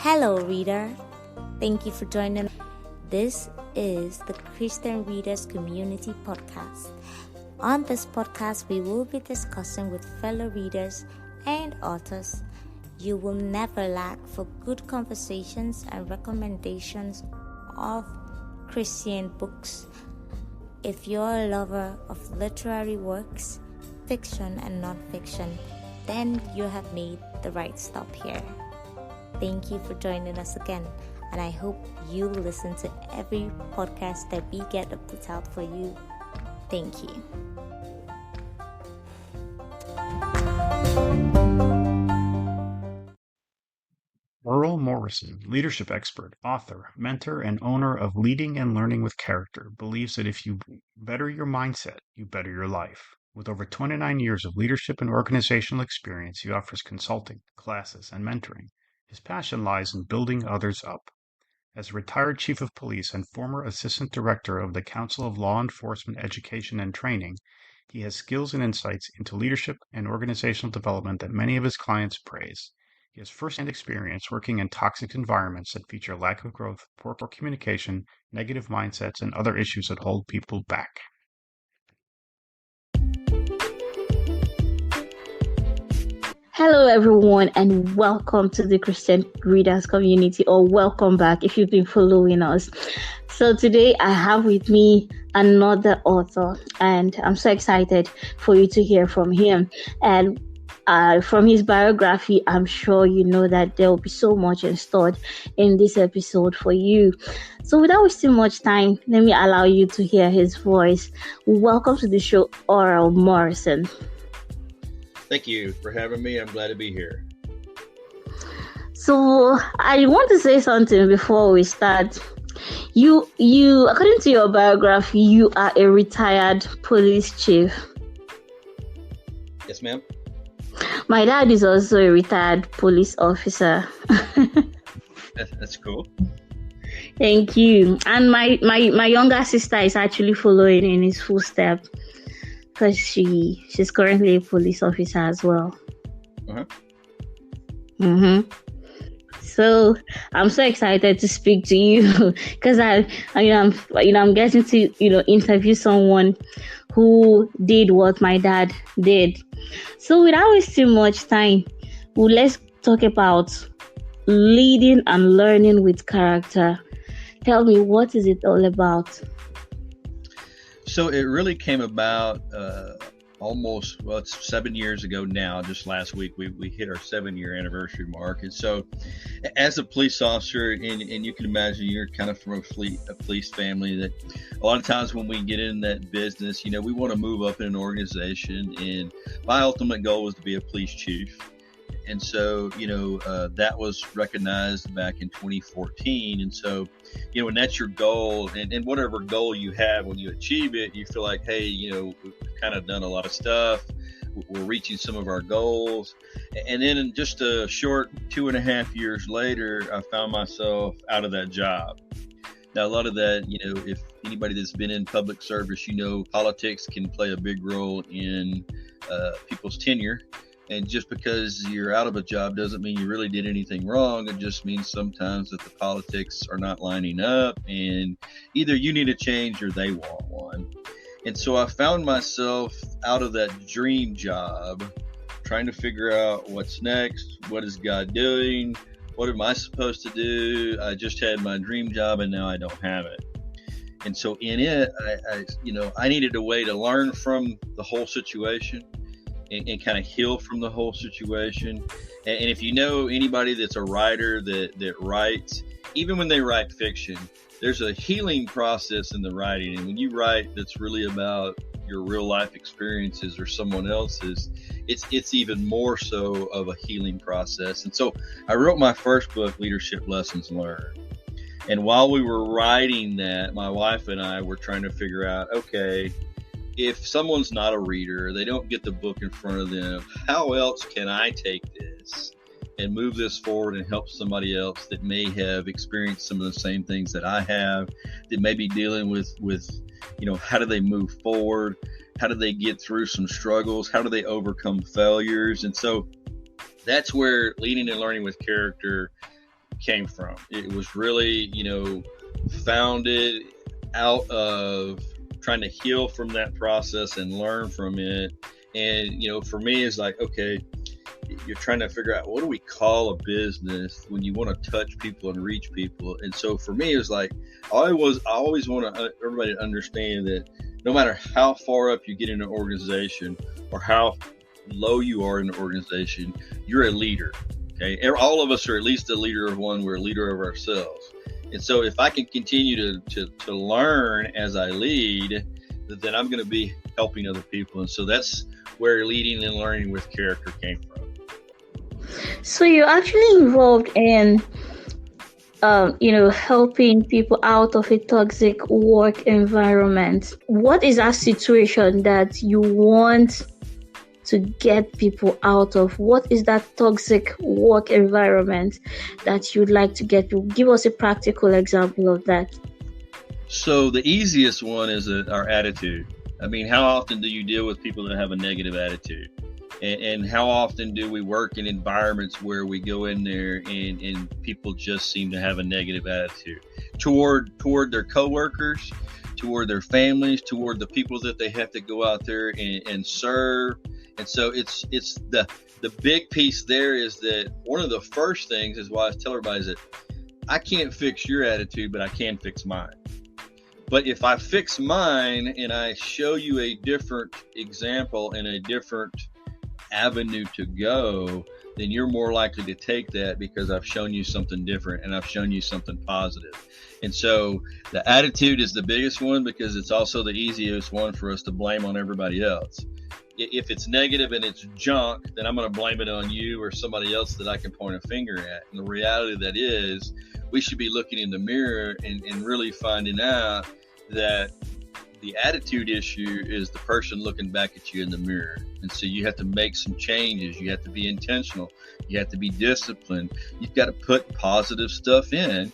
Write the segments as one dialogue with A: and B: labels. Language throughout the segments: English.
A: Hello, reader. Thank you for joining. This is the Christian Readers Community Podcast. On this podcast, we will be discussing with fellow readers and authors. You will never lack for good conversations and recommendations of Christian books. If you're a lover of literary works, fiction and non-fiction, then you have made the right stop here. Thank you for joining us again, and I hope you listen to every podcast that we get to put out for you. Thank you.
B: Earl Morrison, leadership expert, author, mentor, and owner of Leading and Learning with Character, believes that if you better your mindset, you better your life. With over 29 years of leadership and organizational experience, he offers consulting, classes, and mentoring. His passion lies in building others up. As a retired chief of police and former assistant director of the Council of Law Enforcement Education and Training, he has skills and insights into leadership and organizational development that many of his clients praise. He has first-hand experience working in toxic environments that feature lack of growth, poor communication, negative mindsets, and other issues that hold people back.
C: Hello, everyone, and welcome to the Christian Readers Community, or welcome back if you've been following us. So today I have with me another author, and I'm so excited for you to hear from him. And from his biography, I'm sure you know that there will be so much stored in this episode for you. So without wasting much time, let me allow you to hear his voice. Welcome to the show, Earl Morrison.
D: Thank you for having me. I'm glad to be here.
C: So I want to say something before we start. You, according to your biography, you are a retired police chief.
D: Yes, ma'am.
C: My dad is also a retired police officer.
D: That's cool.
C: Thank you. And my younger sister is actually following in his footsteps, because she's currently a police officer as well. So I'm so excited to speak to you because I'm getting to interview someone who did what my dad did. So without wasting much time, let's talk about leading and learning with character. Tell me, what is it all about?
D: So it really came about it's 7 years ago now. Just last week we hit our 7-year anniversary mark. And so as a police officer, and you can imagine you're kind of from a police family, that a lot of times when we get in that business, we want to move up in an organization, and my ultimate goal was to be a police chief. And so, that was recognized back in 2014. And so, when that's your goal, and whatever goal you have, when you achieve it, you feel like, hey, we've kind of done a lot of stuff. We're reaching some of our goals. And then in just a short 2.5 years later, I found myself out of that job. Now, a lot of that, if anybody that's been in public service, politics can play a big role in people's tenure. And just because you're out of a job doesn't mean you really did anything wrong. It just means sometimes that the politics are not lining up, and either you need a change or they want one. And so I found myself out of that dream job, trying to figure out what's next. What is God doing? What am I supposed to do? I just had my dream job and now I don't have it. And so in it, I needed a way to learn from the whole situation and kind of heal from the whole situation. And if you know anybody that's a writer that writes, even when they write fiction, there's a healing process in the writing. And when you write that's really about your real life experiences or someone else's, it's even more so of a healing process. And so I wrote my first book, Leadership Lessons Learned. And while we were writing that, my wife and I were trying to figure out, okay, if someone's not a reader, they don't get the book in front of them, how else can I take this and move this forward and help somebody else that may have experienced some of the same things that I have, that may be dealing with how do they move forward? How do they get through some struggles? How do they overcome failures? And so that's where Leading and Learning with Character came from. It was really, founded out of trying to heal from that process and learn from it. And, for me, it's like, okay, you're trying to figure out, what do we call a business when you want to touch people and reach people? And so for me, it was like, I always want everybody to understand that no matter how far up you get in an organization or how low you are in an organization, you're a leader. Okay. All of us are at least a leader of one. We're a leader of ourselves. And so if I can continue to learn as I lead, then I'm going to be helping other people. And so that's where leading and learning with character came from.
C: So you're actually involved in, helping people out of a toxic work environment. What is that situation that you want to get people out of? What is that toxic work environment that you'd like to get people? Give us a practical example of that.
D: So the easiest one is our attitude. I mean, how often do you deal with people that have a negative attitude? And how often do we work in environments where we go in there and people just seem to have a negative attitude toward their coworkers, toward their families, toward the people that they have to go out there and serve. And so it's the big piece there is that one of the first things is why I tell everybody is that I can't fix your attitude, but I can fix mine. But if I fix mine and I show you a different example and a different avenue to go, then you're more likely to take that because I've shown you something different and I've shown you something positive. And so the attitude is the biggest one because it's also the easiest one for us to blame on everybody else. If it's negative and it's junk, then I'm going to blame it on you or somebody else that I can point a finger at. And the reality of that is we should be looking in the mirror and really finding out that the attitude issue is the person looking back at you in the mirror. And so you have to make some changes. You have to be intentional. You have to be disciplined. You've got to put positive stuff in. And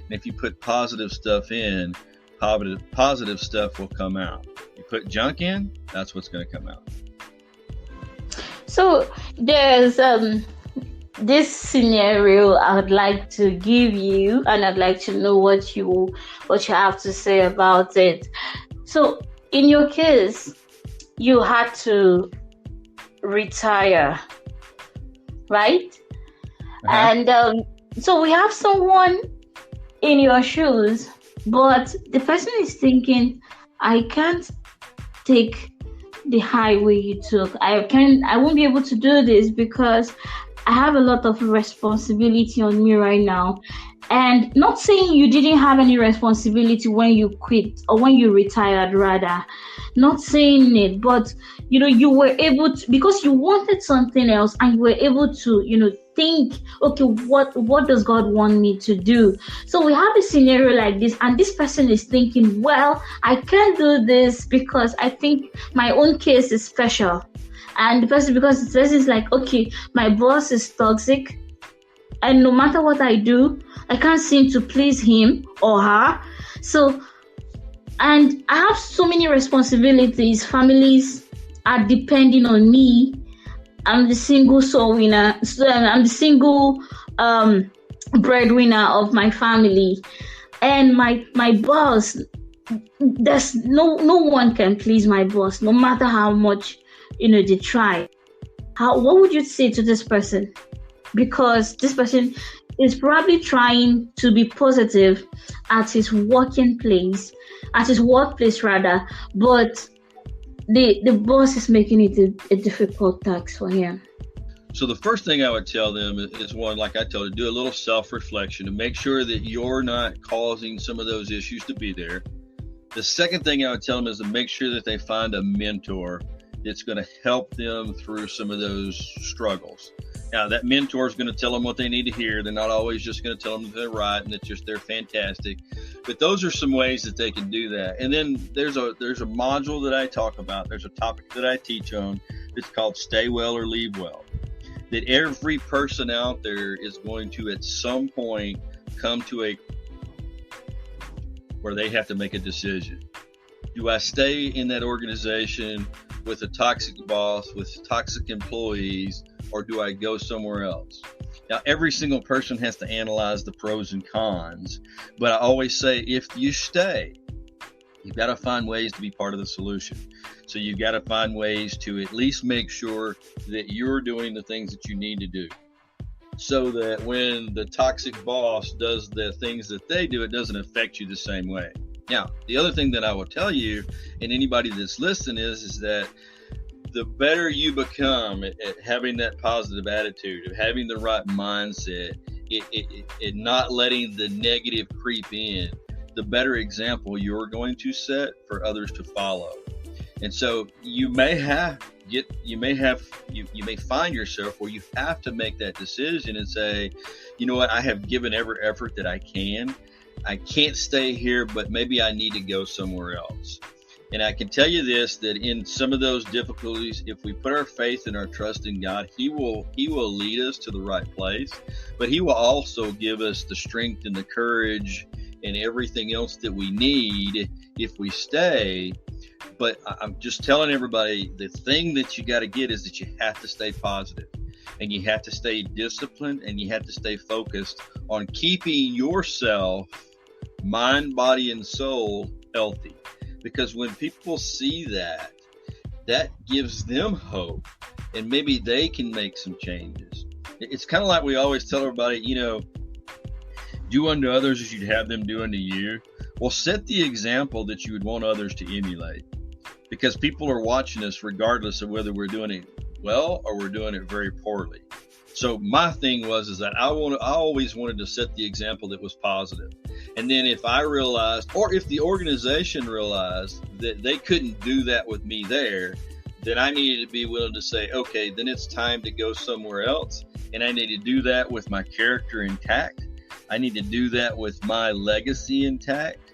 D: if you put positive stuff in, positive stuff will come out. You put junk in, that's what's going to come out.
C: So there's this scenario I would like to give you, and I'd like to know what you have to say about it. So in your case, you had to retire, right? And so we have someone in your shoes, but the person is thinking, I can't take the highway you took. I won't be able to do this because I have a lot of responsibility on me right now. And not saying you didn't have any responsibility when you quit or when you retired, rather. Not saying it, but you were able to, because you wanted something else and you were able to, think, okay, what does God want me to do? So we have a scenario like this, and this person is thinking, well, I can't do this because I think my own case is special. And because the person is like, okay, my boss is toxic, and no matter what I do, I can't seem to please him or her. So, and I have so many responsibilities. Families are depending on me. I'm the single soul winner. So I'm the single breadwinner of my family. And my boss, there's no one can please my boss, no matter how much they try. What would you say to this person? Because this person is probably trying to be positive at his workplace rather, but the boss is making it a difficult task for him.
D: So the first thing I would tell them is one, like I told you, do a little self-reflection and make sure that you're not causing some of those issues to be there. The second thing I would tell them is to make sure that they find a mentor that's going to help them through some of those struggles. Now, that mentor is going to tell them what they need to hear. They're not always just going to tell them that they're right and that they're fantastic. But those are some ways that they can do that. And then there's a module that I talk about. There's a topic that I teach on. It's called Stay Well or Leave Well. That every person out there is going to, at some point, come to where they have to make a decision. Do I stay in that organization with a toxic boss, with toxic employees, or do I go somewhere else? Now, every single person has to analyze the pros and cons, but I always say, if you stay, you've got to find ways to be part of the solution. So you've got to find ways to at least make sure that you're doing the things that you need to do, so that when the toxic boss does the things that they do, it doesn't affect you the same way. Now, the other thing that I will tell you, and anybody that's listening, is that the better you become at having that positive attitude, of having the right mindset, it not letting the negative creep in, the better example you're going to set for others to follow. And so you may find yourself where you have to make that decision and say, you know what, I have given every effort that I can. I can't stay here, but maybe I need to go somewhere else. And I can tell you this, that in some of those difficulties, if we put our faith and our trust in God, He will lead us to the right place, but He will also give us the strength and the courage and everything else that we need if we stay. But I'm just telling everybody, the thing that you got to get is that you have to stay positive, and you have to stay disciplined, and you have to stay focused on keeping yourself, mind, body, and soul healthy. Because when people see that, that gives them hope, and maybe they can make some changes. It's kind of like we always tell everybody, do unto others as you'd have them do unto you. Well, set the example that you would want others to emulate, because people are watching us regardless of whether we're doing it well or we're doing it very poorly. So my thing is that I always wanted to set the example that was positive. And then if I realized, or if the organization realized that they couldn't do that with me there, then I needed to be willing to say, okay, then it's time to go somewhere else. And I need to do that with my character intact. I need to do that with my legacy intact,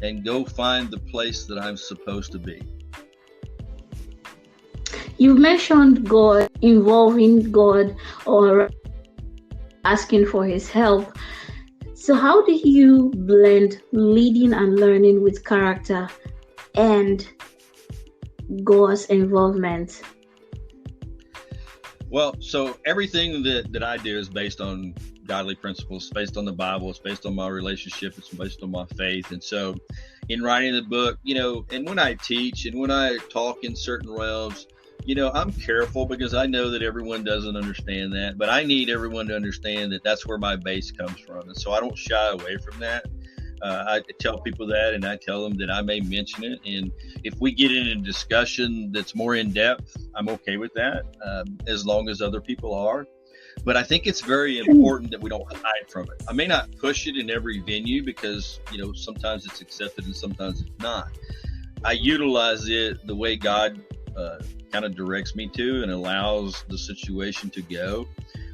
D: and go find the place that I'm supposed to be.
C: You mentioned God, involving God or asking for His help. So how do you blend leading and learning with character and God's involvement?
D: Well, so everything that I do is based on godly principles, it's based on the Bible, it's based on my relationship, it's based on my faith. And so in writing the book, and when I teach and when I talk in certain realms, I'm careful, because I know that everyone doesn't understand that, but I need everyone to understand that that's where my base comes from. And so I don't shy away from that. I tell people that, and I tell them that I may mention it. And if we get in a discussion that's more in depth, I'm okay with that, as long as other people are. But I think it's very important that we don't hide from it. I may not push it in every venue, because, sometimes it's accepted and sometimes it's not. I utilize it the way God kind of directs me to and allows the situation to go.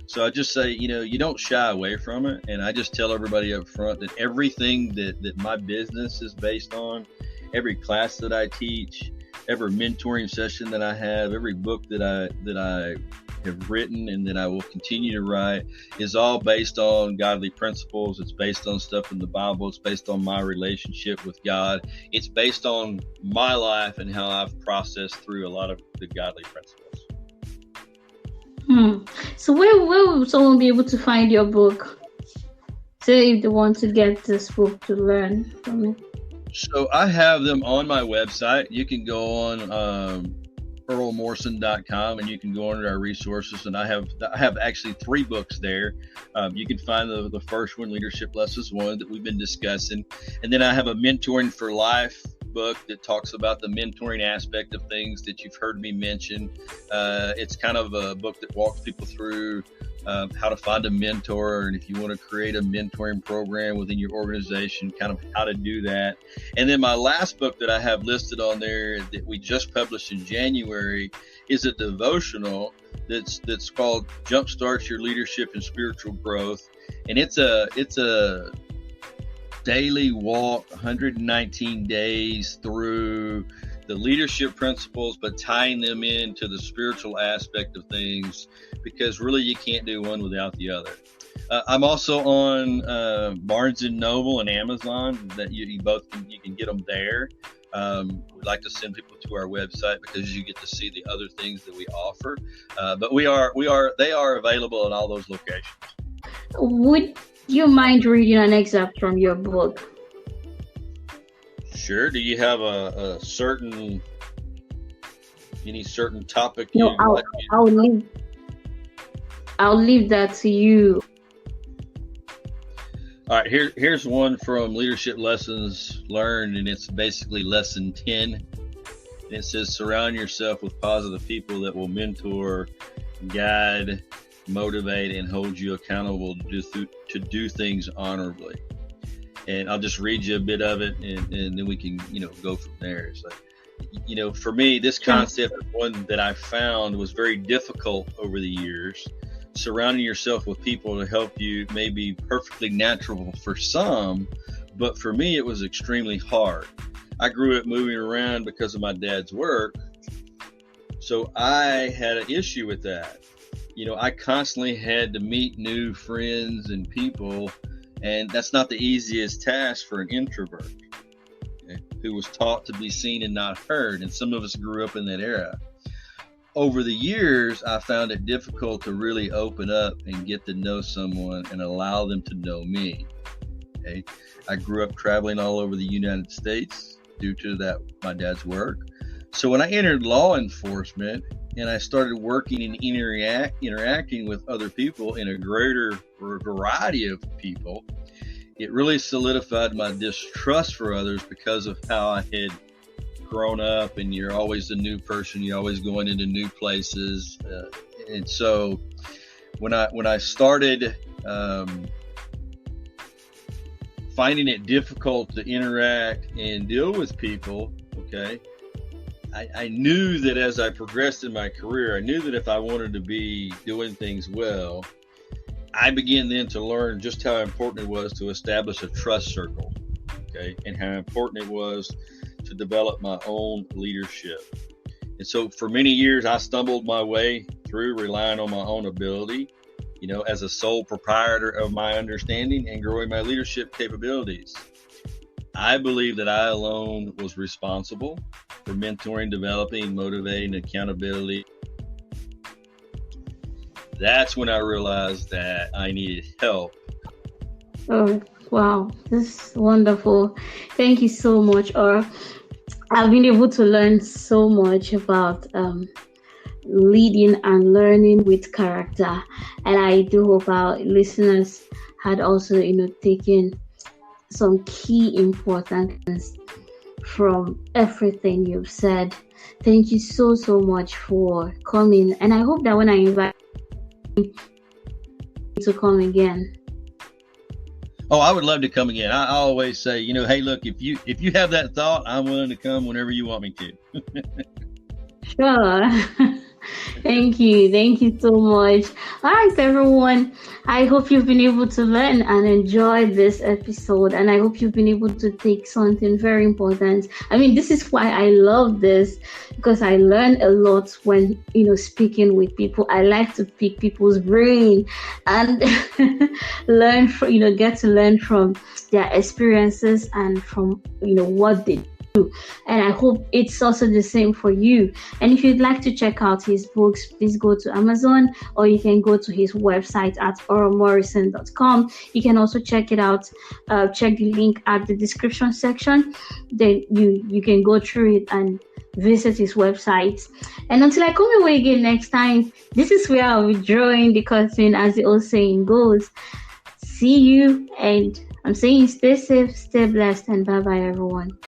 D: So I just say, you don't shy away from it. And I just tell everybody up front that everything that my business is based on, every class that I teach, every mentoring session that I have, every book that I have written and that I will continue to write, is all based on godly principles. It's based on stuff in the Bible. It's based on my relationship with God. It's based on my life and how I've processed through a lot of the godly principles.
C: So where will someone be able to find your book? Say if they want to get this book to learn from it.
D: So I have them on my website. You can go on earlmorrison.com, and you can go under our resources, and I have actually 3 books there. You can find the first one, Leadership Lessons 1, that we've been discussing, and then I have a Mentoring for Life book that talks about the mentoring aspect of things that you've heard me mention. It's kind of a book that walks people through how to find a mentor, and if you want to create a mentoring program within your organization, kind of how to do that. And then my last book that I have listed on there that we just published in January is a devotional that's called Jumpstart Your Leadership and Spiritual Growth. And it's a daily walk, 119 days through the leadership principles, but tying them into the spiritual aspect of things, because really you can't do one without the other. I'm also on Barnes & Noble and Amazon, that you can get them there. We'd like to send people to our website because you get to see the other things that we offer. But they are available in all those locations.
C: Would you mind reading an excerpt from your book?
D: Sure. Do you have any certain topic
C: No,
D: you'd like
C: I'll leave that to you.
D: All right, here's one from Leadership Lessons Learned, and it's basically lesson 10. And it says, surround yourself with positive people that will mentor, guide, motivate, and hold you accountable to do things honorably. And I'll just read you a bit of it, and then we can, go from there. So, for me, this concept is one that I found was very difficult over the years. Surrounding yourself with people to help you may be perfectly natural for some, but for me, it was extremely hard. I grew up moving around because of my dad's work, so I had an issue with that. I constantly had to meet new friends and people, and that's not the easiest task for an introvert, who was taught to be seen and not heard, and some of us grew up in that era. Over the years, I found it difficult to really open up and get to know someone and allow them to know me. Okay? I grew up traveling all over the United States due to my dad's work. So when I entered law enforcement and I started working and interacting with other people in a greater variety of people, it really solidified my distrust for others because of how I had grown up, and you're always a new person, you're always going into new places, and so when I started finding it difficult to interact and deal with people, okay, I knew that as I progressed in my career, I knew that if I wanted to be doing things well, I began then to learn just how important it was to establish a trust circle, okay, and how important it was to develop my own leadership. And so for many years, I stumbled my way through relying on my own ability, as a sole proprietor of my understanding and growing my leadership capabilities. I believe that I alone was responsible for mentoring, developing, motivating, accountability. That's when I realized that I needed help.
C: Oh, wow. This is wonderful. Thank you so much, Earl. I've been able to learn so much about leading and learning with character. And I do hope our listeners had also, taken some key important things from everything you've said. Thank you so, so much for coming. And I hope that when I invite you to come again.
D: Oh, I would love to come again. I always say, hey, look, if you have that thought, I'm willing to come whenever you want me to.
C: Sure. Thank you so much. All right, everyone, I hope you've been able to learn and enjoy this episode, and I hope you've been able to take something very important. I mean, this is why I love this, because I learn a lot when speaking with people. I like to pick people's brain and learn from get to learn from their experiences and from what they do. And I hope it's also the same for you. And if you'd like to check out his books, please go to Amazon, or you can go to his website at earlmorrison.com. You can also check it out. Check the link at the description section. Then you can go through it and visit his website. And until I come your way again next time, this is where I'll be drawing the curtain, as the old saying goes. See you, and I'm saying stay safe, stay blessed, and bye-bye, everyone.